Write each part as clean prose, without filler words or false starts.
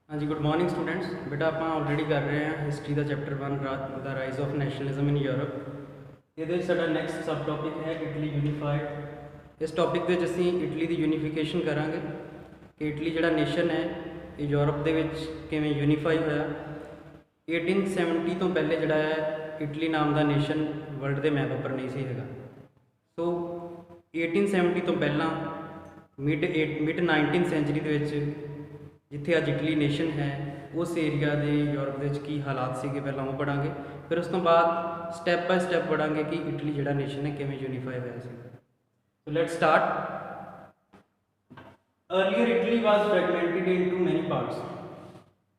हाँ जी, good morning students. बेटा आप ऑलरेडी कर रहे हैं हिस्ट्री का chapter 1 the rise of nationalism in Europe. ये साਡਾ नैक्सट सब टॉपिक है इटली यूनीफाइड। इस टॉपिक ਦੇ ਅਸੀਂ ਇਟਲੀ ਦੀ ਯੂਨੀਫਿਕੇਸ਼ਨ ਕਰਾਂਗੇ ਕਿ ਇਟਲੀ ਜਿਹੜਾ ਨੇਸ਼ਨ ਹੈ ਇਹ ਯੂਰਪ ਦੇ ਵਿੱਚ ਕਿਵੇਂ ਯੂਨੀਫਾਈ ਹੋਇਆ। 1870 ਤੋਂ ਪਹਿਲੇ ਜਿਹੜਾ ਹੈ ਇਟਲੀ ਨਾਮ ਦਾ ਨੇਸ਼ਨ ਵਰਲਡ ਦੇ ਮੈਪ ਉੱਪਰ ਨਹੀਂ ਸੀ ਹੈਗਾ। ਸੋ 1870 ਤੋਂ ਪਹਿਲਾਂ ਮਿਡ 19th ਸੈਂਚਰੀ ਦੇ ਵਿੱਚ जिथे अज इटली नेशन है उस एरिया के यूरोप के की हालात से पहला वो पढ़ांगे, फिर उस तो बाद स्टैप बाय स्टैप पढ़ांगे कि इटली जोड़ा नेशन है किमें यूनीफाई होया सी। So let's start. Earlier Italy was fragmented into many parts.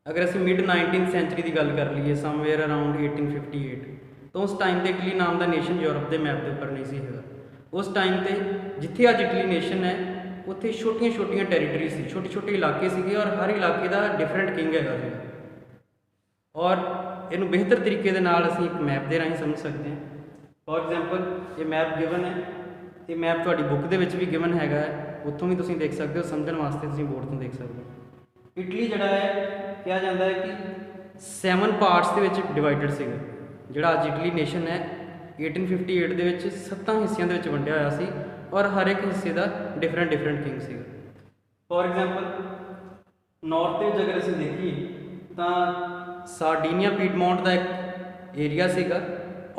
अगर असीं मिड 19th सेंचुरी की गल कर लीए समवेयर अराउंड 1858, तो उस टाइम पर इटली नाम का नेशन यूरोप के मैप के उपर नहीं सी हैगा। उस टाइम पर जिथे अज इटली नेशन है उत्थे छोटिया छोटिया टैरीटरी सी, छोटे छोटे इलाके सीगे और हर इलाके का डिफरेंट किंग हैगा सीगा। और इनू बेहतर तरीके दे नाल असीं एक मैप के राही समझ सकते हैं। फॉर एग्जाम्पल ये मैप गिवन है, ये मैप तुहाडी बुक दे विच भी गिवन हैगा है, उत्थों भी तुसीं देख सकते हो, समझण वास्ते तुसीं बोर्ड तो देख सकते हो। इटली जिहड़ा है कहा जाता है कि 7 पार्ट्स दे विच डिवाइडेड सीगा। जिहड़ा अज इटली नेशन है 1858 दे विच 7 हिस्सियां दे विच वंडिया होया सी और हर एक हिस्से का different different king. For example north के अगर असीं देखिए तो सार्डीनिया पीडमोंट का एक एरिया सीगा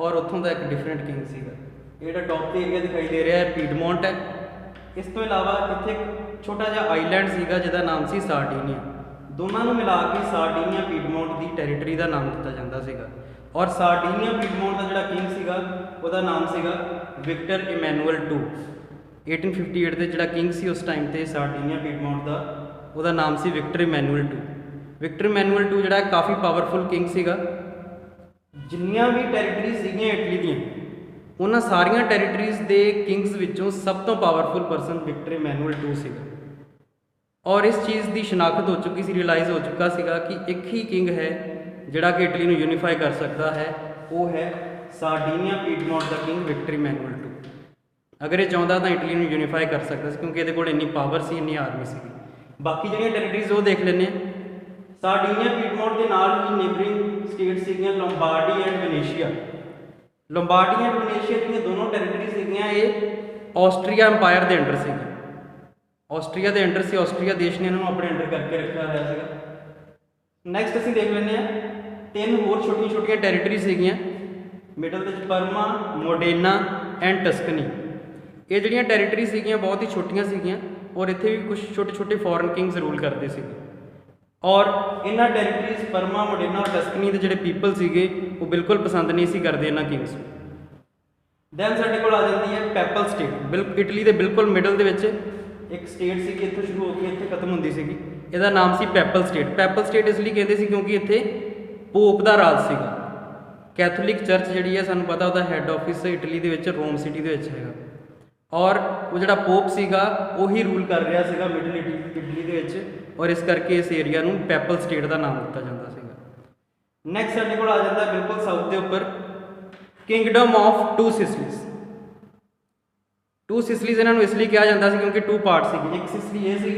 और उत्थों का एक डिफरेंट किंग सीगा। ये टॉप से एरिया दिखाई दे रहा है पीडमोंट है। इस तो इलावा इत्थे एक छोटा जिहा आईलैंड सीगा जिहदा नाम सी सार्डीनिया। दोनों को मिला के सार्डीनिया पीडमोंट की टैरीटरी का नाम दिता जाता सीगा और सार्डीनिया पीडमोंट का जिहड़ा किंग सीगा उसका नाम सीगा विक्टर इमैनुअल II। 1858 के जोड़ा किंग सी उस टाइम पर सार्डीनिया पीडमोंट का उसका नाम सी Victor Emmanuel II। Victor Emmanuel II जोड़ा काफ़ी पावरफुल किंग सीगा। जिन्नियां भी टैरीटरीज सीगियां इटली दी उन्हां सारियां टैरीटरीज के किंग्स विचों सब तो powerful person Victor Emmanuel II सीगा। और इस चीज़ की शनाख्त हो चुकी सी, रियलाइज़ हो चुका सीगा कि एक ही किंग है जिहड़ा कि इटली नूं यूनीफाई कर सकता है, वो है सार्डीनिया पीडमोंट का किंग विक्टर इमैनुअल II। अगर ये चाहता तो इटली में यूनीफाई कर सकता क्योंकि ये इन्नी पावर सी, इन्नी आर्मी सी। बाकी जो टैरीटरीज वो देख लें। सार्डीनिया पीडमोंट के नाल ही नेबरिंग स्टेट सीगियां Lombardy and Venetia. Lombardy and Venetia जी दोनों टैरीटरी सीगियां ये ऑस्ट्रिया एम्पायर के अंडर सी। ऑस्ट्रिया के अंडर से ऑस्ट्रिया देश ने इन्होंने अपने अंडर करके रखा हुआ है। नैक्सट असीं देख लें 3 होर छोटिया छोटिया टैरीटरी सीगियां middle Parma, Modena and Tuscany. ये जिहड़ियां टैरीटरी सीगियां बहुत ही छोटियां सीगियां और इत्थे भी कुछ छोटे छोटे फॉरन किंग्स रूल करते थे। और इन्हां टैरीटरीज परमा, मोडेना और टस्कनी के जिहड़े पीपल सीगे वो बिल्कुल पसंद नहीं सी करते इन्हां किंग्स। दैन साडे कोल आ जाती है पैपल स्टेट। इटली के बिल्कुल मिडल दे विच एक स्टेट सी, इत्थों शुरू होकर इत्थे खत्म होंदी सी। इहदा नाम सी पैपल स्टेट। पैपल स्टेट इसलिए कहते सी क्योंकि इत्थे पोप का राज सीगा। कैथोलिक चर्च जिहड़ी है सानूं पता उसदा had office Italy they which Rome city दे विच हैगा और वो जो पोप सीगा वही रूल कर रहा सीगा मिडल इटली के विच और इस करके इस एरिया नूं पैपल स्टेट का नाम दिता जाता सीगा। नैक्सट साडे कोल आ जाता है बिल्कुल साउथ के उपर किंगडम ऑफ 2 सिसिलीज। 2 सिसिलीज इन्हों इसलिए कहा जाता है क्योंकि 2 पार्ट सी। एक सिसिली ये सी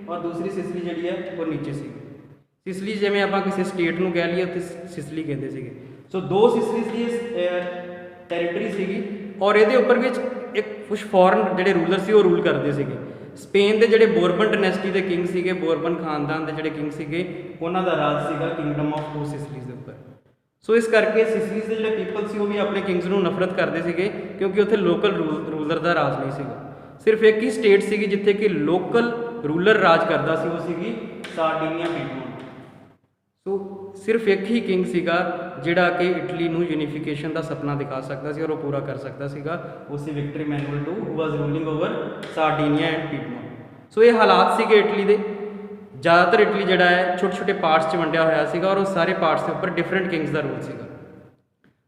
और दूसरी सिसिली जी है वो नीचे सी। सिसिली जिमें आप किसी स्टेट को कह लीए उत्थे सिसिली कहते थे। सो 2 सिसिलीज की टैरीटरी सी और ये उपर भी एक कुछ फॉरन जोड़े रूलर से रूल करते थे। स्पेन के जोड़े बोरबन डायनेस्टी के किंग से, बोरबन खानदान के जोड़े किंग से उन्होंने राज सीगा किंगडम ऑफ 2 सिसिलीज के उपर। सो इस करके सिसिलीज के जोड़े पीपल से वो भी अपने किंग्स को नफरत करते थे क्योंकि उत्थे लोकल रूलर का राज नहीं सीगा। सिर्फ एक ही स्टेट सी जिथे कि लोकल रूलर राज करता सी, वो सी सार्डीनिया पीडमोंट। सो सिर्फ एक ही किंग सीगा जिहड़ा कि इटली नूं यूनीफिकेशन का सपना दिखा सकता सी और वो पूरा कर सकता सीगा। वो सी Victor Emmanuel II who was ruling over Sardinia and Piedmont. सो ये हालात सीगे इटली के। ज़्यादातर इटली जिहड़ा है छोटे छोटे पार्ट्स च वंडिया होया सीगा और उस सारे पार्ट्स के उपर डिफरेंट किंग्स का रूल सीगा।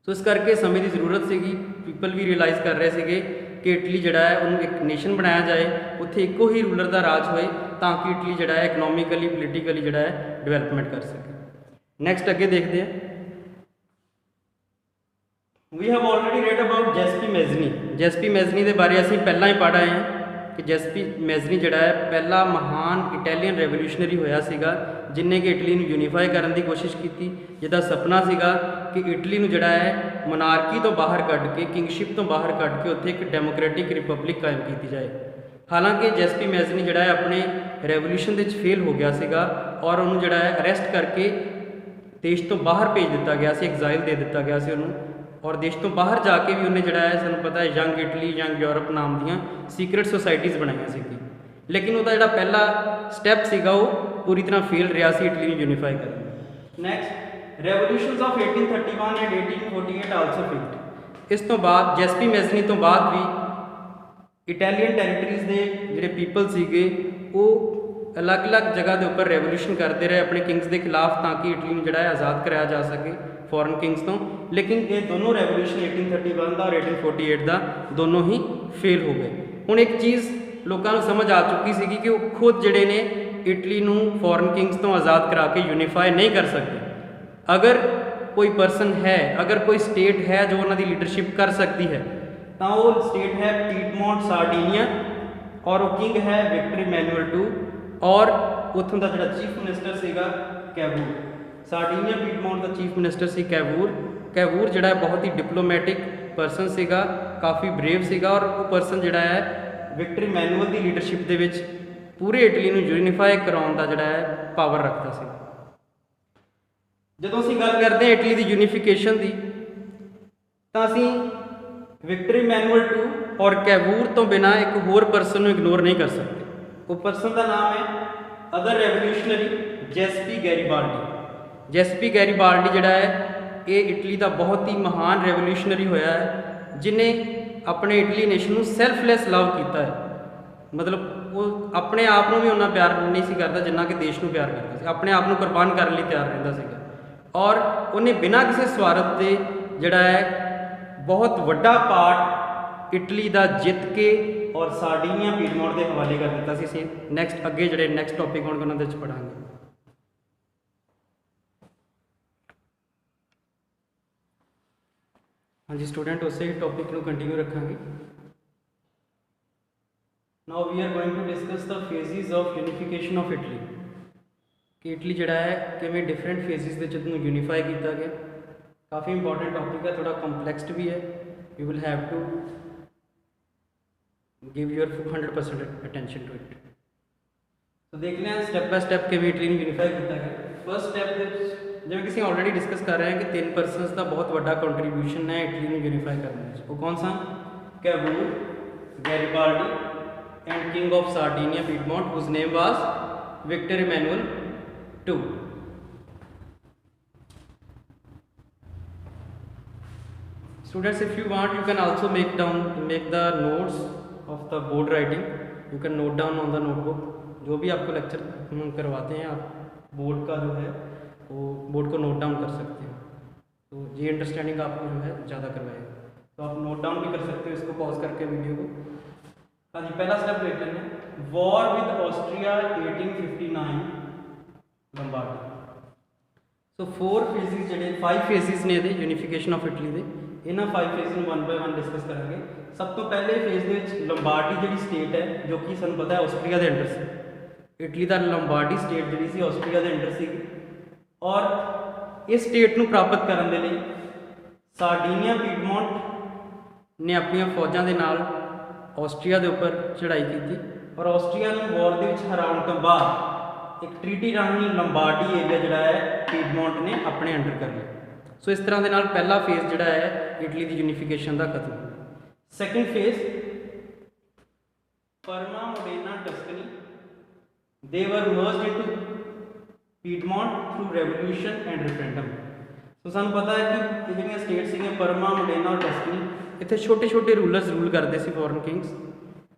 सो इस करके समय की जरूरत सीगी। पीपल भी रियलाइज़ कर रहे थे कि इटली जिहड़ा है उन्होंने एक नेशन बनाया जाए, उत्थे इक्को ही रूलर का राज होए ताकि इटली जिहड़ा है इकनोमिकली पोलीटिकली जिहड़ा है डिवेलपमेंट कर सके। नैक्सट अगे देखते हैं। We have already read about Giuseppe Mazzini. Giuseppe Mazzini के बारे असीं पहला ही पढ़ आए हैं कि ਜੈਸਪੀ ਮੈਜ਼ਨੀ ਜਿਹੜਾ ਹੈ ਪਹਿਲਾ ਮਹਾਨ ਇਟਾਲੀਅਨ ਰੈਵੋਲੂਸ਼ਨਰੀ ਹੋਇਆ ਸੀਗਾ ਜਿਨਨੇ ਕਿ ਇਟਲੀ ਨੂੰ ਯੂਨੀਫਾਈ ਕਰਨ ਦੀ ਕੋਸ਼ਿਸ਼ ਕੀਤੀ, ਜਿਹਦਾ ਸੁਪਨਾ ਸੀਗਾ ਕਿ ਇਟਲੀ ਨੂੰ ਜਿਹੜਾ ਹੈ ਮੋਨਾਰਕੀ ਤੋਂ ਬਾਹਰ ਕੱਢ ਕੇ, ਕਿੰਗਸ਼ਿਪ ਤੋਂ ਬਾਹਰ ਕੱਢ ਕੇ ਉੱਥੇ ਇੱਕ ਡੈਮੋਕ੍ਰੈਟਿਕ ਰਿਪਬਲਿਕ ਕਾਇਮ ਕੀਤੀ ਜਾਏ। ਹਾਲਾਂਕਿ ਜੈਸਪੀ ਮੈਜ਼ਨੀ ਜਿਹੜਾ ਹੈ ਆਪਣੇ ਰੈਵੋਲੂਸ਼ਨ ਦੇ ਵਿੱਚ ਫੇਲ ਹੋ ਗਿਆ ਸੀਗਾ ਔਰ ਉਹਨੂੰ ਜਿਹੜਾ ਹੈ ਅਰੈਸਟ ਕਰਕੇ ਦੇਸ਼ ਤੋਂ ਬਾਹਰ ਭੇਜ ਦਿੱਤਾ ਗਿਆ ਸੀ, ਐਗਜ਼ਾਈਲ ਦੇ ਦਿੱਤਾ ਗਿਆ ਸੀ ਉਹਨੂੰ। ਔਰ ਦੇਸ਼ ਤੋਂ ਬਾਹਰ ਜਾ ਕੇ ਵੀ ਉਹਨੇ ਜਿਹੜਾ ਹੈ ਸਾਨੂੰ ਪਤਾ ਹੈ ਯੰਗ ਇਟਲੀ, ਯੰਗ ਯੂਰਪ ਨਾਮ ਦੀਆਂ ਸੀਕ੍ਰੇਟ ਸੁਸਾਇਟੀਜ਼ ਬਣਾਈਆਂ ਸੀਗੀ। ਲੇਕਿਨ ਉਹਦਾ ਜਿਹੜਾ ਪਹਿਲਾ ਸਟੈਪ ਸੀਗਾ ਉਹ ਪੂਰੀ ਤਰ੍ਹਾਂ ਫੇਲ ਰਿਹਾ ਸੀ ਇਟਲੀ ਨੂੰ ਯੂਨੀਫਾਈ ਕਰਨ। Next revolutions of 1831 and 1848 also failed. ਇਸ ਤੋਂ ਬਾਅਦ ਜੈਸਪੀ ਮੈਜ਼ਨੀ ਤੋਂ ਬਾਅਦ ਵੀ ਇਟਾਲੀਅਨ ਟੈਰੀਟਰੀਜ਼ ਦੇ ਜਿਹੜੇ ਪੀਪਲ ਸੀਗੇ ਉਹ ਅਲੱਗ-ਅਲੱਗ ਜਗ੍ਹਾ ਦੇ ਉੱਪਰ ਰੈਵੋਲੂਸ਼ਨ ਕਰਦੇ ਰਹੇ ਆਪਣੇ ਕਿੰਗਸ ਦੇ ਖਿਲਾਫ ਤਾਂ ਕਿ ਇਟਲੀ ਨੂੰ ਜਿਹੜਾ ਹੈ ਆਜ਼ਾਦ ਕਰਾਇਆ ਜਾ ਸਕੇ ਫੋਰਨ ਕਿੰਗਸ ਤੋਂ। ਲੇਕਿਨ ਇਹ ਦੋਨੋਂ ਰੈਵੋਲੂਸ਼ਨ 1831 ਦਾ ਔਰ 1848 ਦਾ ਦੋਨੋਂ ਹੀ ਫੇਲ ਹੋ ਗਏ। ਹੁਣ ਇੱਕ ਚੀਜ਼ ਲੋਕਾਂ ਨੂੰ ਸਮਝ ਆ ਚੁੱਕੀ ਸੀਗੀ ਕਿ ਉਹ ਖੁਦ ਜਿਹੜੇ ਨੇ ਇਟਲੀ ਨੂੰ ਫੋਰਨ ਕਿੰਗਸ ਤੋਂ ਆਜ਼ਾਦ ਕਰਾ ਕੇ ਯੂਨੀਫਾਈ ਨਹੀਂ ਕਰ ਸਕਦੇ। ਅਗਰ ਕੋਈ ਪਰਸਨ ਹੈ, ਅਗਰ ਕੋਈ ਸਟੇਟ ਹੈ ਜੋ ਉਹਨਾਂ ਦੀ ਲੀਡਰਸ਼ਿਪ ਕਰ ਸਕਦੀ ਹੈ ਤਾਂ ਉਹ ਸਟੇਟ ਹੈ ਪੀਡਮੌਂਟ ਸਾਰਡੀਨੀਆ ਔਰ ਉਹ ਕਿੰਗ ਹੈ ਵਿਕਟਰ ਇਮੈਨੂਅਲ II ਔਰ ਉੱਥੋਂ ਦਾ ਜਿਹੜਾ ਚੀਫ ਮਿਨਿਸਟਰ ਸੀਗਾ ਕੈਵੂਰ। ਸਾਰਡੀਨੀਆ ਪੀਡਮੌਂਟ ਦਾ ਚੀਫ ਮਿਨਿਸਟਰ ਸੀ ਕੈਵੂਰ। ਕੈਵੂਰ ਜਿਹੜਾ ਹੈ ਬਹੁਤ ਹੀ ਡਿਪਲੋਮੈਟਿਕ ਪਰਸਨ ਸੀਗਾ, ਕਾਫੀ ਬਰੇਵ ਸੀਗਾ ਔਰ ਉਹ ਪਰਸਨ ਜਿਹੜਾ ਹੈ ਵਿਕਟਰ ਇਮੈਨੂਅਲ ਦੀ ਲੀਡਰਸ਼ਿਪ ਦੇ ਵਿੱਚ ਪੂਰੇ ਇਟਲੀ ਨੂੰ ਯੂਨੀਫਾਈ ਕਰਾਉਣ ਦਾ ਜਿਹੜਾ ਹੈ ਪਾਵਰ ਰੱਖਦਾ ਸੀ। ਜਦੋਂ ਅਸੀਂ ਗੱਲ ਕਰਦੇ ਹਾਂ ਇਟਲੀ ਦੀ ਯੂਨੀਫਿਕੇਸ਼ਨ ਦੀ ਤਾਂ ਅਸੀਂ ਵਿਕਟਰ ਇਮੈਨੂਅਲ II ਔਰ ਕੈਵੂਰ ਤੋਂ ਬਿਨਾਂ ਇੱਕ ਹੋਰ ਪਰਸਨ ਨੂੰ ਇਗਨੋਰ ਨਹੀਂ ਕਰ ਸਕਦੇ। ਉਹ ਪਰਸਨ ਦਾ ਨਾਮ ਹੈ ਅਦਰ ਰੈਵੋਲੂਸ਼ਨਰੀ ਜੈਸਪੀ ਗੈਰੀਬਾਲਡੀ। ਜੈਸਪੀ ਗੈਰੀਬਾਲਡੀ ਜਿਹੜਾ ਹੈ ਇਹ ਇਟਲੀ ਦਾ ਬਹੁਤ ਹੀ ਮਹਾਨ ਰੈਵੋਲੂਸ਼ਨਰੀ ਹੋਇਆ ਹੈ ਜਿਨੇ ਆਪਣੇ ਇਟਲੀ ਨੇਸ਼ਨ ਨੂੰ ਸੈਲਫਲੈਸ ਲਵ ਕੀਤਾ ਹੈ। ਮਤਲਬ ਉਹ ਆਪਣੇ ਆਪ ਨੂੰ ਵੀ ਉਹਨਾਂ ਪਿਆਰ ਨਹੀਂ ਸੀ ਕਰਦਾ ਜਿੰਨਾ ਕਿ ਦੇਸ਼ ਨੂੰ ਪਿਆਰ ਕਰਦਾ ਸੀ, ਆਪਣੇ ਆਪ ਨੂੰ ਕੁਰਬਾਨ ਕਰਨ ਲਈ ਤਿਆਰ ਰਹਿੰਦਾ ਸੀਗਾ ਔਰ ਉਹਨੇ ਬਿਨਾਂ ਕਿਸੇ ਸਵਾਰਥ ਦੇ ਜਿਹੜਾ ਹੈ ਬਹੁਤ ਵੱਡਾ ਪਾਰਟ ਇਟਲੀ ਦਾ ਜਿੱਤ ਕੇ ਔਰ ਸਾਰਡੀਨੀਆ ਪੀਡਮੌਂਟ ਦੇ ਹਵਾਲੇ ਕਰ ਦਿੱਤਾ ਸੀ। ਅਸੀਂ ਨੈਕਸਟ ਅੱਗੇ ਜਿਹੜੇ ਨੈਕਸਟ ਟੌਪਿਕ ਹੋਣਗੇ ਉਹਨਾਂ ਦੇ ਵਿੱਚ ਪੜਾਂਗੇ। ਹਾਂਜੀ ਸਟੂਡੈਂਟ, ਉਸੇ ਹੀ ਟੌਪਿਕ ਨੂੰ ਕੰਟੀਨਿਊ ਰੱਖਾਂਗੇ। Now we are going to discuss the phases of unification of Italy ਕਿ ਇਟਲੀ ਜਿਹੜਾ ਹੈ ਕਿਵੇਂ ਡਿਫਰੈਂਟ ਫੇਜ਼ਿਸ ਦੇ ਵਿੱਚ ਨੂੰ ਯੂਨੀਫਾਈ ਕੀਤਾ ਗਿਆ। ਕਾਫੀ ਇੰਪੋਰਟੈਂਟ ਟੌਪਿਕ ਹੈ, ਥੋੜਾ ਕੰਪਲੈਕਸਡ ਵੀ ਹੈ। You will have to give your 100% attention to it। तो देख लें स्टेप बाय स्टेप किਵੇਂ ਇਟਲੀ ਨੂੰ ਯੂਨੀਫਾਈ ਕੀਤਾ ਗਿਆ। ਫਸਟ ਸਟੈਪ ਦੇ ਵਿੱਚ ਜਿਵੇਂ ਕਿ ਅਸੀਂ ਆਲਰੇਡੀ ਡਿਸਕਸ ਕਰ ਰਹੇ ਹਾਂ ਕਿ ਤਿੰਨ ਪਰਸਨਸ ਦਾ ਬਹੁਤ ਵੱਡਾ ਕੰਟਰੀਬਿਊਸ਼ਨ ਹੈ ਇਟਲੀ ਨੂੰ ਯੂਨੀਫਾਈ ਕਰਨ ਵਿੱਚ। ਉਹ ਕੌਣ ਸਨ? Cavour, Garibaldi and king of Sardinia Piedmont whose name was Victor Emmanuel II। Students, if you want you can also make the notes of the board writing। you can note down on the notebook। जो भी आपको lecture करवाते हैं आप board का जो है वो बोर्ड को नोट डाउन कर सकते हैं, तो ये अंडरस्टैंडिंग आपको जो है ज़्यादा करवाएगा। तो आप नोट डाउन भी कर सकते हो इसको पॉज करके वीडियो को। हाँ जी, पहला स्टेप देख लेंगे। War with Austria 1859 लंबार्डी। So 4 phases ਜਿਹੜੇ 5 फेजिस ने ਇਹਦੇ ਯੂਨੀਫਿਕੇਸ਼ਨ ਆਫ ਇਟਲੀ ਦੇ। ਇਹਨਾਂ 5 ਫੇਜ਼ ਨੂੰ 1 ਬਾय 1 ਡਿਸਕਸ ਕਰਾਂਗੇ। ਸਭ ਤੋਂ ਪਹਿਲੇ ਫੇਜ਼ ਦੇ ਵਿੱਚ ਲੰਬਾਰਡੀ ਜਿਹੜੀ ਸਟੇਟ ਹੈ ਜੋ ਕਿ ਸਾਨੂੰ ਪਤਾ ਹੈ ਆਸਟਰੀਆ ਦੇ ਅੰਡਰ ਸੀ। ਇਟਲੀ ਦਾ ਲੰਬਾਰਡੀ ਸਟੇਟ ਜਿਹੜੀ ਸੀ ਆਸਟਰੀਆ ਦੇ ਅੰਡਰ ਸੀ ਔਰ ਇਸ ਸਟੇਟ ਨੂੰ ਪ੍ਰਾਪਤ ਕਰਨ ਦੇ ਲਈ ਸਾਰਡੀਨੀਆ ਪੀਡਮੌਂਟ ਨੇ ਆਪਣੀਆਂ ਫੌਜਾਂ ਦੇ ਨਾਲ ਆਸਟਰੀਆ ਦੇ ਉੱਪਰ ਚੜ੍ਹਾਈ ਕੀਤੀ ਔਰ ਆਸਟਰੀਆ ਨੂੰ ਵਾਰ ਦੇ ਵਿੱਚ ਹਰਾਉਣ ਤੋਂ ਬਾਅਦ ਇੱਕ ਟ੍ਰੀਟੀ ਰਾਹੀਂ ਲੰਬਾਰਡੀ ਏਰੀਆ ਜਿਹੜਾ ਹੈ ਪੀਡਮੌਂਟ ਨੇ ਆਪਣੇ ਅੰਡਰ ਕਰ ਲਿਆ। ਸੋ ਇਸ ਤਰ੍ਹਾਂ ਦੇ ਨਾਲ ਪਹਿਲਾ ਫੇਜ਼ ਜਿਹੜਾ ਹੈ ਇਟਲੀ ਦੀ ਯੂਨੀਫਿਕੇਸ਼ਨ ਦਾ ਖਤਮ। ਸੈਕੰਡ ਫੇਜ਼ ਪਰਮਾ ਮੋਡੇਨਾ ਟਸਕਨੀ ਦੇ were merged into Piedmont through revolution and referendum. So ਸਾਨੂੰ ਪਤਾ ਹੈ ਕਿ ਇਹ ਜਿਹੜੀਆਂ ਸਟੇਟ ਸੀਗੀਆਂ ਪਰਮਾ ਮੋਡੇਨਾ ਔਰ ਟਸਕਨੀ ਇੱਥੇ ਛੋਟੇ ਛੋਟੇ ਰੂਲਰਸ ਰੂਲ ਕਰਦੇ ਸੀ ਫੋਰਨ ਕਿੰਗਸ,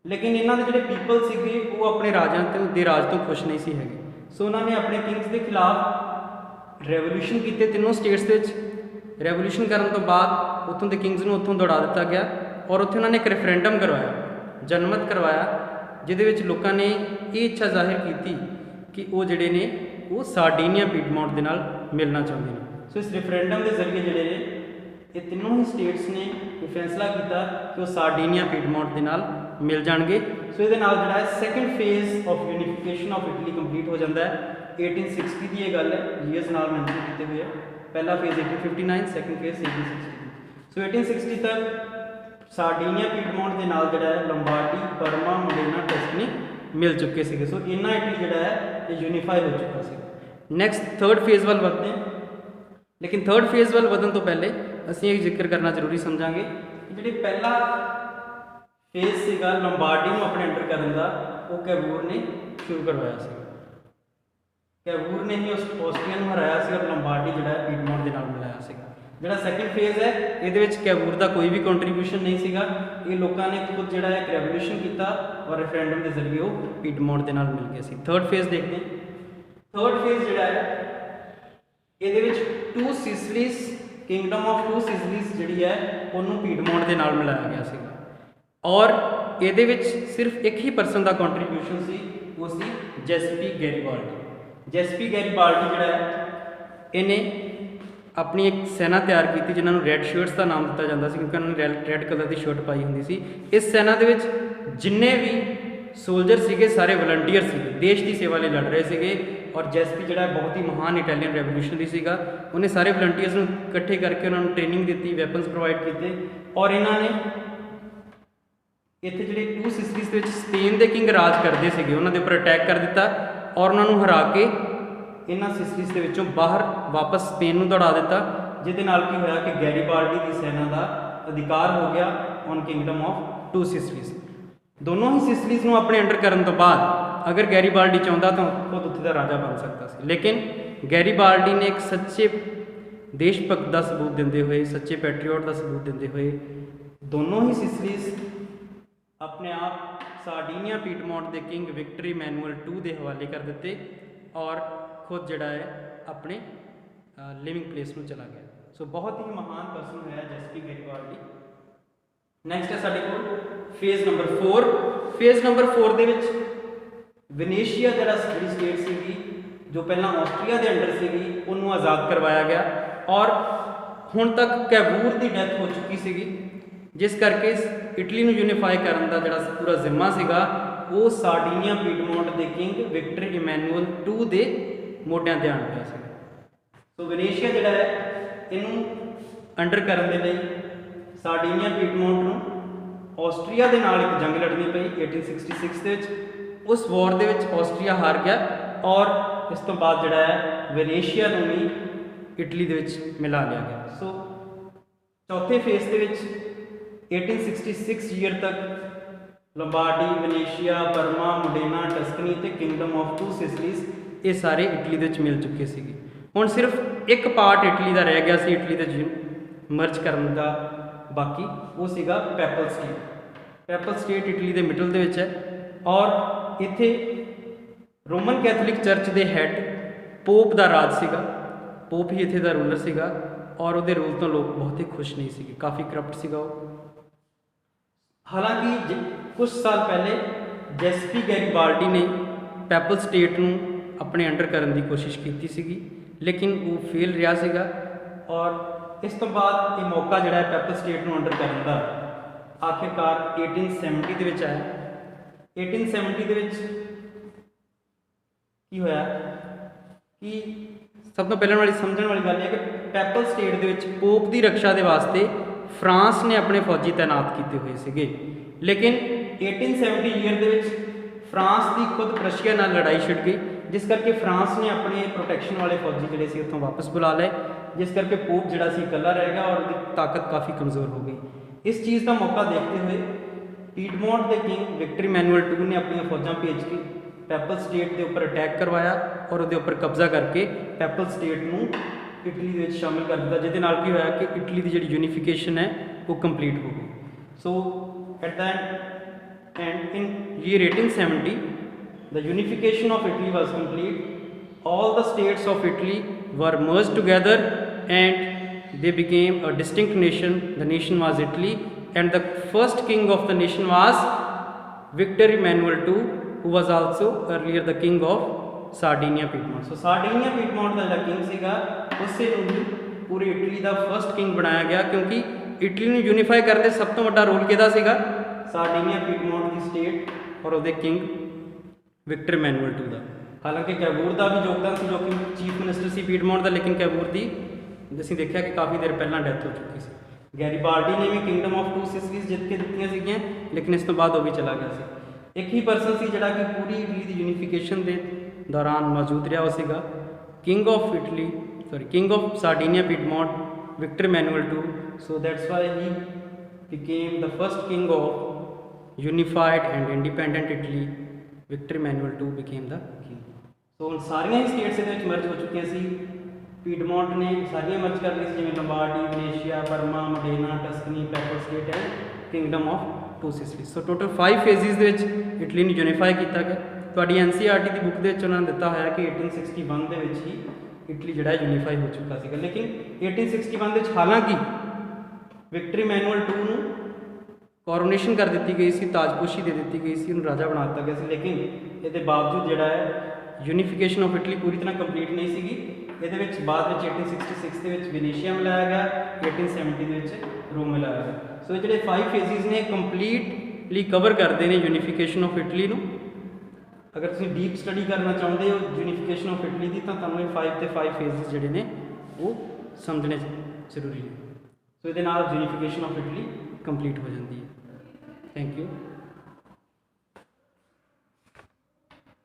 ਲੇਕਿਨ ਇਹਨਾਂ ਦੇ ਜਿਹੜੇ ਪੀਪਲ ਸੀਗੇ ਉਹ ਆਪਣੇ ਰਾਜਾਂ ਦੇ ਰਾਜ ਤੋਂ ਖੁਸ਼ ਨਹੀਂ ਸੀ ਹੈਗੇ। ਸੋ ਉਹਨਾਂ ਨੇ ਆਪਣੇ ਕਿੰਗਸ ਦੇ ਖਿਲਾਫ ਰੈਵੋਲੂਸ਼ਨ ਕੀਤੇ ਤਿੰਨੋਂ ਸਟੇਟਸ ਦੇ ਵਿੱਚ। ਰੈਵੋਲੂਸ਼ਨ ਕਰਨ ਤੋਂ ਬਾਅਦ ਉੱਥੋਂ ਦੇ ਕਿੰਗਸ ਨੂੰ ਉੱਥੋਂ ਦੌੜਾ ਦਿੱਤਾ ਗਿਆ ਔਰ ਉੱਥੇ ਉਹਨਾਂ ਨੇ ਇੱਕ ਰੈਫਰੈਂਡਮ ਕਰਵਾਇਆ, ਜਨਮਤ ਕਰਵਾਇਆ, ਜਿਹਦੇ ਵਿੱਚ ਲੋਕਾਂ ਨੇ ਇਹ ਇੱਛਾ ਜ਼ਾਹਿਰ ਕੀਤੀ ਕਿ ਉਹ ਜਿਹੜੇ ਨੇ ਉਹ ਸਾਰਡੀਨੀਆ ਪੀਡਮੌਂਟ ਦੇ ਨਾਲ ਮਿਲਣਾ ਚਾਹੁੰਦੇ ਨੇ। ਸੋ ਇਸ ਰੈਫਰੈਂਡਮ ਦੇ ਜ਼ਰੀਏ ਜਿਹੜੇ ਨੇ ਇਹ ਤਿੰਨੋਂ ਹੀ ਸਟੇਟਸ ਨੇ ਇਹ ਫੈਸਲਾ ਕੀਤਾ ਕਿ ਉਹ ਸਾਰਡੀਨੀਆ ਪੀਡਮੌਂਟ ਦੇ ਨਾਲ ਮਿਲ ਜਾਣਗੇ ਸੋ ਇਹਦੇ ਨਾਲ ਜਿਹੜਾ ਹੈ second phase of unification of Italy complete ਹੋ ਜਾਂਦਾ ਹੈ। 1860 ਦੀ ਇਹ ਗੱਲ ਹੈ, ਈਅਰਸ ਨਾਲ ਮੈਂਸ਼ਨ ਕੀਤੇ ਹੋਏ ਆ। ਪਹਿਲਾ ਫੇਜ਼ 1859, ਸੈਕੰਡ ਫੇਜ਼ 1860। ਸੋ 1860 ਤੱਕ ਸਾਰਡੀਨੀਆ ਪੀਡਮੌਂਟ ਦੇ ਨਾਲ ਜਿਹੜਾ ਹੈ ਲੰਬਾਰਡੀ, ਬਰਮਾ, ਮੋਡੇਨਾ, ਟਸਕਨੀ ਮਿਲ ਚੁੱਕੇ ਸੀਗੇ। ਸੋ ਇੰਨਾ ਇਟਲੀ ਜਿਹੜਾ ਹੈ ਇਹ ਯੂਨੀਫਾਈ ਹੋ ਚੁੱਕਾ ਸੀ। ਨੈਕਸਟ ਥਰਡ ਫੇਜ਼ ਵੱਲ ਵਧਦੇ ਹਾਂ, ਲੇਕਿਨ ਥਰਡ ਫੇਜ਼ ਵੱਲ ਵਧਣ ਤੋਂ ਪਹਿਲੇ ਅਸੀਂ ਇਹ ਜ਼ਿਕਰ ਕਰਨਾ ਜ਼ਰੂਰੀ ਸਮਝਾਂਗੇ ਕਿ ਜਿਹੜੀ ਪਹਿਲਾ ਫੇਜ਼ ਸੀਗਾ ਲੰਬਾਰਡੀ ਨੂੰ ਆਪਣੇ ਅੰਡਰ ਕਰਨ ਦਾ, ਉਹ ਕੈਵੂਰ ਨੇ ਸ਼ੁਰੂ ਕਰਵਾਇਆ ਸੀ। ਕੈਵੂਰ ਨੇ ਹੀ ਆਸਟਰੀਆ ਨੂੰ ਹਰਾਇਆ ਸੀ ਔਰ ਲੰਬਾਰਡੀ ਜਿਹੜਾ ਹੈ ਪੀਡਮੌਂਟ ਦੇ ਨਾਲ ਮਿਲਾਇਆ ਸੀਗਾ। ਜਿਹੜਾ ਸੈਕੰਡ ਫੇਜ਼ ਹੈ ਇਹਦੇ ਵਿੱਚ ਕੈਵੂਰ ਦਾ ਕੋਈ ਵੀ ਕੰਟਰੀਬਿਊਸ਼ਨ ਨਹੀਂ ਸੀਗਾ। ਇਹ ਲੋਕਾਂ ਨੇ ਖੁਦ ਜਿਹੜਾ ਹੈ ਇੱਕ ਰੈਵੋਲੂਸ਼ਨ ਕੀਤਾ ਔਰ ਰੈਫਰੈਂਡਮ ਦੇ ਜ਼ਰੀਏ ਉਹ ਪੀਡਮੌਂਟ ਦੇ ਨਾਲ ਮਿਲ ਗਏ ਸੀ। ਥਰਡ ਫੇਜ਼ ਦੇਖਦੇ ਹਾਂ। ਥਰਡ ਫੇਜ਼ ਜਿਹੜਾ ਹੈ ਇਹਦੇ ਵਿੱਚ ਟੂ ਸਿਸਲੀਜ਼, ਕਿੰਗਡਮ ਆਫ ਟੂ ਸਿਸਲੀਜ਼ ਜਿਹੜੀ ਹੈ ਉਹਨੂੰ ਪੀਡਮੌਂਟ ਦੇ ਨਾਲ ਮਿਲਾਇਆ ਗਿਆ ਸੀਗਾ ਔਰ ਇਹਦੇ ਵਿੱਚ ਸਿਰਫ ਇੱਕ ਹੀ ਪਰਸਨ ਦਾ ਕੰਟਰੀਬਿਊਸ਼ਨ ਸੀ, ਉਹ ਸੀ ਜੈਸਪੀ ਗੈਰੀਬਾਲਡੀ। ਜੈਸਪੀ ਗੈਰੀਬਾਲਡੀ ਜਿਹੜਾ ਹੈ ਇਹਨੇ ਆਪਣੀ ਇੱਕ ਸੈਨਾ ਤਿਆਰ ਕੀਤੀ ਜਿਨ੍ਹਾਂ ਨੂੰ ਰੈੱਡ ਸ਼ਰਟਸ ਦਾ ਨਾਮ ਦਿੱਤਾ ਜਾਂਦਾ ਸੀ ਕਿਉਂਕਿ ਉਹਨਾਂ ਨੇ ਰੈੱਡ ਕਲਰ ਦੀ ਸ਼ਰਟ ਪਾਈ ਹੁੰਦੀ ਸੀ। ਇਸ ਸੈਨਾ ਦੇ ਵਿੱਚ ਜਿੰਨੇ ਵੀ ਸੋਲਜਰ ਸੀਗੇ ਸਾਰੇ ਵਲੰਟੀਅਰ ਸੀਗੇ, ਦੇਸ਼ ਦੀ ਸੇਵਾ ਲਈ ਲੜ ਰਹੇ ਸੀਗੇ ਔਰ ਜੈਸਪੀ ਜਿਹੜਾ ਬਹੁਤ ਹੀ ਮਹਾਨ ਇਟਾਲੀਅਨ ਰੈਵੋਲੂਸ਼ਨਰੀ ਸੀਗਾ। ਉਹਨੇ ਸਾਰੇ ਵਲੰਟੀਅਰਸ ਨੂੰ ਇਕੱਠੇ ਕਰਕੇ ਉਹਨਾਂ ਨੂੰ ਟ੍ਰੇਨਿੰਗ ਦਿੱਤੀ, ਵੈਪਨਸ ਪ੍ਰੋਵਾਈਡ ਕੀਤੇ ਔਰ ਇਹਨਾਂ ਨੇ ਇੱਥੇ ਜਿਹੜੇ ਟੂ ਸਿਸਲੀਜ਼ ਦੇ ਵਿੱਚ ਸਪੇਨ ਦੇ ਕਿੰਗ ਰਾਜ ਕਰਦੇ ਸੀਗੇ ਉਹਨਾਂ ਦੇ ਉੱਪਰ ਅਟੈਕ ਕਰ ਦਿੱਤਾ ਔਰ ਉਹਨਾਂ ਨੂੰ ਹਰਾ ਕੇ ਇਹਨਾਂ ਸਿਸਲੀਜ਼ ਦੇ ਵਿੱਚੋਂ ਬਾਹਰ ਵਾਪਸ ਸਪੇਨ ਨੂੰ ਦੌੜਾ ਦਿੱਤਾ, ਜਿਹਦੇ ਨਾਲ ਕੀ ਹੋਇਆ ਕਿ ਗੈਰੀਬਾਲਡੀ ਦੀ ਸੈਨਾ ਦਾ ਅਧਿਕਾਰ ਹੋ ਗਿਆ ਔਨ ਕਿੰਗਡਮ ਆਫ ਟੂ ਸਿਸਲੀਜ਼। ਦੋਨੋਂ ਹੀ ਸਿਸਲੀਜ਼ ਨੂੰ ਆਪਣੇ ਅੰਡਰ ਕਰਨ ਤੋਂ ਬਾਅਦ ਅਗਰ ਗੈਰੀਬਾਲਡੀ ਚਾਹੁੰਦਾ ਤਾਂ ਖੁਦ ਉੱਥੇ ਦਾ ਰਾਜਾ ਬਣ ਸਕਦਾ ਸੀ, ਲੇਕਿਨ ਗੈਰੀਬਾਲਡੀ ਨੇ ਇੱਕ ਸੱਚੇ ਦੇਸ਼ ਭਗਤ ਦਾ ਸਬੂਤ ਦਿੰਦੇ ਹੋਏ, ਸੱਚੇ ਪੈਟਰੀਓਟ ਦਾ ਸਬੂਤ ਦਿੰਦੇ ਹੋਏ ਦੋਨੋਂ ਹੀ ਸਿਸਲੀਜ਼ ਆਪਣੇ ਆਪ ਸਾਰਡੀਨੀਆ ਪੀਡਮੌਂਟ ਦੇ ਕਿੰਗ ਵਿਕਟਰ ਇਮੈਨੂਅਲ II ਦੇ ਹਵਾਲੇ ਕਰ ਦਿੱਤੇ ਔਰ ਖੁਦ ਜਿਹੜਾ ਹੈ ਆਪਣੇ ਲਿਵਿੰਗ ਪਲੇਸ ਨੂੰ ਚਲਾ ਗਿਆ। ਸੋ ਬਹੁਤ ਹੀ ਮਹਾਨ ਪਰਸਨ ਹੋਇਆ ਜੈਸਪੀ ਗੈਰੀਬਾਲਡੀ। ਨੈਕਸਟ ਹੈ ਸਾਡੇ ਕੋਲ ਫੇਜ਼ ਨੰਬਰ 4। ਫੇਜ਼ ਨੰਬਰ 4 ਦੇ ਵਿੱਚ ਵੈਨੇਸ਼ੀਆ ਜਿਹੜੀ ਸਟੇਟ ਸੀਗੀ ਜੋ ਪਹਿਲਾਂ ਆਸਟਰੀਆ ਦੇ ਅੰਡਰ ਸੀਗੀ ਉਹਨੂੰ ਆਜ਼ਾਦ ਕਰਵਾਇਆ ਗਿਆ ਔਰ ਹੁਣ ਤੱਕ ਕੈਵੂਰ ਦੀ ਡੈਥ ਹੋ ਚੁੱਕੀ ਸੀਗੀ, ਜਿਸ ਕਰਕੇ ਇਟਲੀ ਨੂੰ ਯੂਨੀਫਾਈ ਕਰਨ ਦਾ ਜਿਹੜਾ ਪੂਰਾ ਜ਼ਿੰਮਾ ਸੀਗਾ ਉਹ ਸਾਰਡੀਨੀਆ ਪੀਡਮੌਂਟ ਦੇ ਕਿੰਗ ਵਿਕਟਰ ਇਮੈਨੂਅਲ II ਦੇ ਮੋਢਿਆਂ ਤੇ ਆਣ ਪਿਆ ਸੀ। ਸੋ ਵੈਨੇਸ਼ੀਆ ਜਿਹੜਾ ਹੈ ਇਹਨੂੰ ਅੰਡਰ ਕਰਨ ਦੇ ਲਈ ਸਾਰਡੀਨੀਆ ਪੀਡਮੌਂਟ ਨੂੰ ਆਸਟਰੀਆ ਦੇ ਨਾਲ ਇੱਕ ਜੰਗ ਲੜਨੀ ਪਈ 1866 ਦੇ ਵਿੱਚ। ਉਸ ਵਾਰ ਦੇ ਵਿੱਚ ਆਸਟਰੀਆ ਹਾਰ ਗਿਆ ਔਰ ਇਸ ਤੋਂ ਬਾਅਦ ਜਿਹੜਾ ਹੈ ਵੈਨੇਸ਼ੀਆ ਨੂੰ ਵੀ ਇਟਲੀ ਦੇ ਵਿੱਚ ਮਿਲਾ ਲਿਆ ਗਿਆ। ਸੋ ਚੌਥੇ ਫੇਜ਼ ਦੇ ਵਿੱਚ 1866 ਈਅਰ ਤੱਕ ਲੰਬਾਰਡੀ, ਵੈਨੇਸ਼ੀਆ, ਬਰਮਾ, ਮੋਡੇਨਾ, ਟਸਕਨੀ ਤੇ ਕਿੰਗਡਮ ਆਫ ਟੂ ਸਿਸਲੀਜ਼ ਇਹ ਸਾਰੇ ਇਟਲੀ ਦੇ ਵਿੱਚ ਮਿਲ ਚੁੱਕੇ ਸੀਗੇ। ਹੁਣ ਸਿਰਫ ਇੱਕ ਪਾਰਟ ਇਟਲੀ ਦਾ ਰਹਿ ਗਿਆ ਸੀ ਇਟਲੀ ਦੇ ਮਰਜ ਕਰਨ ਦਾ, ਬਾਕੀ ਉਹ ਸੀਗਾ ਪੈਪਲ ਸਟੇਟ। ਪੈਪਲ ਸਟੇਟ ਇਟਲੀ ਦੇ ਮਿਡਲ ਦੇ ਵਿੱਚ ਹੈ ਔਰ ਇੱਥੇ ਰੋਮਨ ਕੈਥੋਲਿਕ ਚਰਚ ਦੇ ਹੈੱਡ ਪੋਪ ਦਾ ਰਾਜ ਸੀਗਾ। ਪੋਪ ਹੀ ਇੱਥੇ ਦਾ ਰੂਲਰ ਸੀਗਾ ਔਰ ਉਹਦੇ ਰੂਲ ਤੋਂ ਲੋਕ ਬਹੁਤ ਹੀ ਖੁਸ਼ ਨਹੀਂ ਸੀਗੇ, ਕਾਫੀ ਕਰਪਟ ਸੀਗਾ ਉਹ। ਹਾਲਾਂਕਿ ਕੁਝ ਸਾਲ ਪਹਿਲੇ ਜੈਸਪੀ ਗੈਰੀਬਾਲਡੀ ਨੇ ਪੈਪਲ ਸਟੇਟ ਨੂੰ ਆਪਣੇ ਅੰਡਰ ਕਰਨ ਦੀ ਕੋਸ਼ਿਸ਼ ਕੀਤੀ ਸੀਗੀ, ਲੇਕਿਨ ਉਹ ਫੇਲ ਰਿਹਾ ਸੀਗਾ ਔਰ ਇਸ ਤੋਂ ਬਾਅਦ ਇਹ ਮੌਕਾ ਜਿਹੜਾ ਹੈ ਪੈਪਲ ਸਟੇਟ ਨੂੰ ਅੰਡਰ ਕਰਨ ਦਾ ਆਖਿਰਕਾਰ 1870 ਦੇ ਵਿੱਚ ਆਇਆ। 1870 ਦੇ ਵਿੱਚ ਕੀ ਹੋਇਆ ਕਿ ਸਭ ਤੋਂ ਪਹਿਲਾਂ ਵਾਲੀ ਸਮਝਣ ਵਾਲੀ ਗੱਲ ਇਹ ਹੈ ਕਿ ਪੈਪਲ ਸਟੇਟ ਦੇ ਵਿੱਚ ਪੋਪ ਦੀ ਰੱਖਿਆ ਦੇ ਵਾਸਤੇ ਫਰਾਂਸ ਨੇ ਆਪਣੇ ਫੌਜੀ ਤਾਇਨਾਤ ਕੀਤੇ ਹੋਏ ਸੀਗੇ, ਲੇਕਿਨ 1870 ਈਅਰ ਦੇ ਵਿੱਚ ਫਰਾਂਸ ਦੀ ਖੁਦ ਰਸ਼ੀਆ ਨਾਲ ਲੜਾਈ ਛਿੜ ਗਈ, ਜਿਸ ਕਰਕੇ ਫਰਾਂਸ ਨੇ ਆਪਣੇ ਪ੍ਰੋਟੈਕਸ਼ਨ ਵਾਲੇ ਫੌਜੀ ਜਿਹੜੇ ਸੀ ਉੱਥੋਂ ਵਾਪਸ ਬੁਲਾ ਲਏ, ਜਿਸ ਕਰਕੇ ਪੋਪ ਜਿਹੜਾ ਸੀ ਇਕੱਲਾ ਰਹਿ ਗਿਆ ਔਰ ਉਹਦੀ ਤਾਕਤ ਕਾਫੀ ਕਮਜ਼ੋਰ ਹੋ ਗਈ। ਇਸ ਚੀਜ਼ ਦਾ ਮੌਕਾ ਦੇਖਦੇ ਹੋਏ ਪੀਡਮੌਂਟ ਦੇ ਕਿੰਗ ਵਿਕਟਰ ਇਮੈਨੂਅਲ II ਨੇ ਆਪਣੀਆਂ ਫੌਜਾਂ ਭੇਜ ਕੇ ਪੈਪਲ ਸਟੇਟ ਦੇ ਉੱਪਰ ਅਟੈਕ ਕਰਵਾਇਆ ਔਰ ਉਹਦੇ ਉੱਪਰ ਕਬਜ਼ਾ ਕਰਕੇ ਪੈਪਲ ਸਟੇਟ ਨੂੰ ਇਟਲੀ ਦੇ ਵਿੱਚ ਸ਼ਾਮਿਲ ਕਰ ਦਿੱਤਾ, ਜਿਹਦੇ ਨਾਲ ਕੀ ਹੋਇਆ ਕਿ ਇਟਲੀ ਦੀ ਜਿਹੜੀ ਯੂਨੀਫਿਕੇਸ਼ਨ ਹੈ ਉਹ ਕੰਪਲੀਟ ਹੋ ਗਈ। So at the and in year 1870 the unification of Italy was complete. All the states of Italy were merged together and they became a distinct nation. The nation was Italy and the first king of the nation was Victor Emmanuel II, who was also earlier the king of Sardinia Piedmont. So Sardinia Piedmont ਦਾ ਜਿਹੜਾ king ਸੀਗਾ ਉਸੇ ਨੂੰ ਹੀ ਪੂਰੀ Italy ਦਾ first king ਬਣਾਇਆ ਗਿਆ, ਕਿਉਂਕਿ Italy ਨੂੰ unify ਕਰਨ ਦੇ ਸਭ ਤੋਂ ਵੱਡਾ ਰੋਲ ਕਿਹਦਾ ਸੀਗਾ? ਸਾਰਡੀਨੀਆ ਪੀਡਮੌਂਟ ਦੀ ਸਟੇਟ और ਉਹਦੇ ਕਿੰਗ ਵਿਕਟਰ ਮੈਨੂਅਲ II ਦਾ। ਹਾਲਾਂਕਿ ਕੈਬੂਰ ਦਾ ਵੀ ਯੋਗਦਾਨ ਸੀ, ਜੋ ਕਿ ਚੀਫ ਮਿਨਿਸਟਰ ਸੀ ਪੀਡਮੌਂਟ ਦਾ, ਲੇਕਿਨ ਕੈਬੂਰ ਦੀ ਅਸੀਂ ਦੇਖਿਆ ਕਿ ਕਾਫੀ ਦੇਰ ਪਹਿਲਾਂ ਡੈਥ ਹੋ ਚੁੱਕੀ ਸੀ। ਗੈਰੀਬਾਲਡੀ ਨੇ ਵੀ ਕਿੰਗਡਮ ਆਫ ਟੂ ਸਿਸਿਲੀਜ਼ ਜਿੱਤ ਕੇ ਦਿੱਤੀਆਂ ਸੀਗੀਆਂ, ਲੇਕਿਨ ਇਸ ਤੋਂ ਬਾਅਦ ਉਹ ਵੀ ਚਲਾ ਗਿਆ ਸੀ। ਇੱਕ ਹੀ ਪਰਸਨ ਸੀ ਜਿਹੜਾ ਕਿ ਪੂਰੀ ਇਟਲੀ ਦੀ ਯੂਨੀਫਿਕੇਸ਼ਨ ਦੇ ਦੌਰਾਨ ਮੌਜੂਦ ਰਿਹਾ, ਉਹ ਸੀਗਾ king of Sardinia Piedmont Victor Emmanuel II। So that's why he became the first king of unified and independent Italy. Victor Emmanuel II became the king. So ਹੁਣ ਸਾਰੀਆਂ ਹੀ ਸਟੇਟਸ ਇਹਦੇ ਵਿੱਚ ਮਰਜ ਹੋ ਚੁੱਕੀਆਂ ਸੀ। ਪੀਡਮੌਂਟ ਨੇ ਸਾਰੀਆਂ ਮਰਜ ਕਰ ਲਈ ਸੀ, ਜਿਵੇਂ Lombardy, Venetia, Parma, Modena, Tuscany, Papal state and kingdom of two Sicilies. So total 5 phases ਦੇ ਵਿੱਚ ਇਟਲੀ ਨੂੰ ਯੂਨੀਫਾਈ ਕੀਤਾ ਗਿਆ। ਤੁਹਾਡੀ NCERT ਦੀ ਬੁੱਕ ਦੇ ਵਿੱਚ ਉਹਨਾਂ ਨੇ ਦਿੱਤਾ ਹੋਇਆ ਕਿ 1861 ਦੇ ਵਿੱਚ ਹੀ ਇਟਲੀ ਜਿਹੜਾ ਯੂਨੀਫਾਈ ਹੋ ਚੁੱਕਾ ਸੀਗਾ, ਲੇਕਿਨ 1861 ਦੇ ਵਿੱਚ ਹਾਲਾਂਕਿ ਵਿਕਟਰ ਮੈਨੂਅਲ II ਨੂੰ ਕੋਰੋਨੇਸ਼ਨ ਕਰ ਦਿੱਤੀ ਗਈ ਸੀ, ਤਾਜਪੋਸ਼ੀ ਦੇ ਦਿੱਤੀ ਗਈ ਸੀ, ਉਹਨੂੰ ਰਾਜਾ ਬਣਾ ਦਿੱਤਾ ਗਿਆ ਸੀ, ਲੇਕਿਨ ਇਹਦੇ ਬਾਵਜੂਦ ਜਿਹੜਾ ਹੈ ਯੂਨੀਫਿਕੇਸ਼ਨ ਆਫ ਇਟਲੀ ਪੂਰੀ ਤਰ੍ਹਾਂ ਕੰਪਲੀਟ ਨਹੀਂ ਸੀਗੀ। ਇਹਦੇ ਵਿੱਚ ਬਾਅਦ ਵਿੱਚ 1866 ਦੇ ਵਿੱਚ ਵੈਨੇਸ਼ੀਆ ਮਿਲਾਇਆ ਗਿਆ, 1870 ਦੇ ਵਿੱਚ ਰੋਮ ਮਿਲਾਇਆ ਗਿਆ। ਸੋ ਇਹ ਜਿਹੜੇ 5 ਫੇਜ਼ਿਸ ਨੇ ਕੰਪਲੀਟਲੀ ਕਵਰ ਕਰਦੇ ਨੇ ਯੂਨੀਫਿਕੇਸ਼ਨ ਆਫ ਇਟਲੀ ਨੂੰ। ਅਗਰ ਤੁਸੀਂ ਡੀਪ ਸਟੱਡੀ ਕਰਨਾ ਚਾਹੁੰਦੇ ਹੋ ਯੂਨੀਫਿਕੇਸ਼ਨ ਆਫ ਇਟਲੀ ਦੀ, ਤਾਂ ਤੁਹਾਨੂੰ ਇਹ 5 ਫੇਜ਼ਿਸ ਜਿਹੜੇ ਨੇ ਉਹ ਸਮਝਣੇ ਜ਼ਰੂਰੀ ਨੇ। ਸੋ ਇਹਦੇ ਨਾਲ ਯੂਨੀਫਿਕੇਸ਼ਨ ਆਫ ਇਟਲੀ ਕੰਪਲੀਟ ਹੋ ਜਾਂਦੀ ਹੈ। Thank you.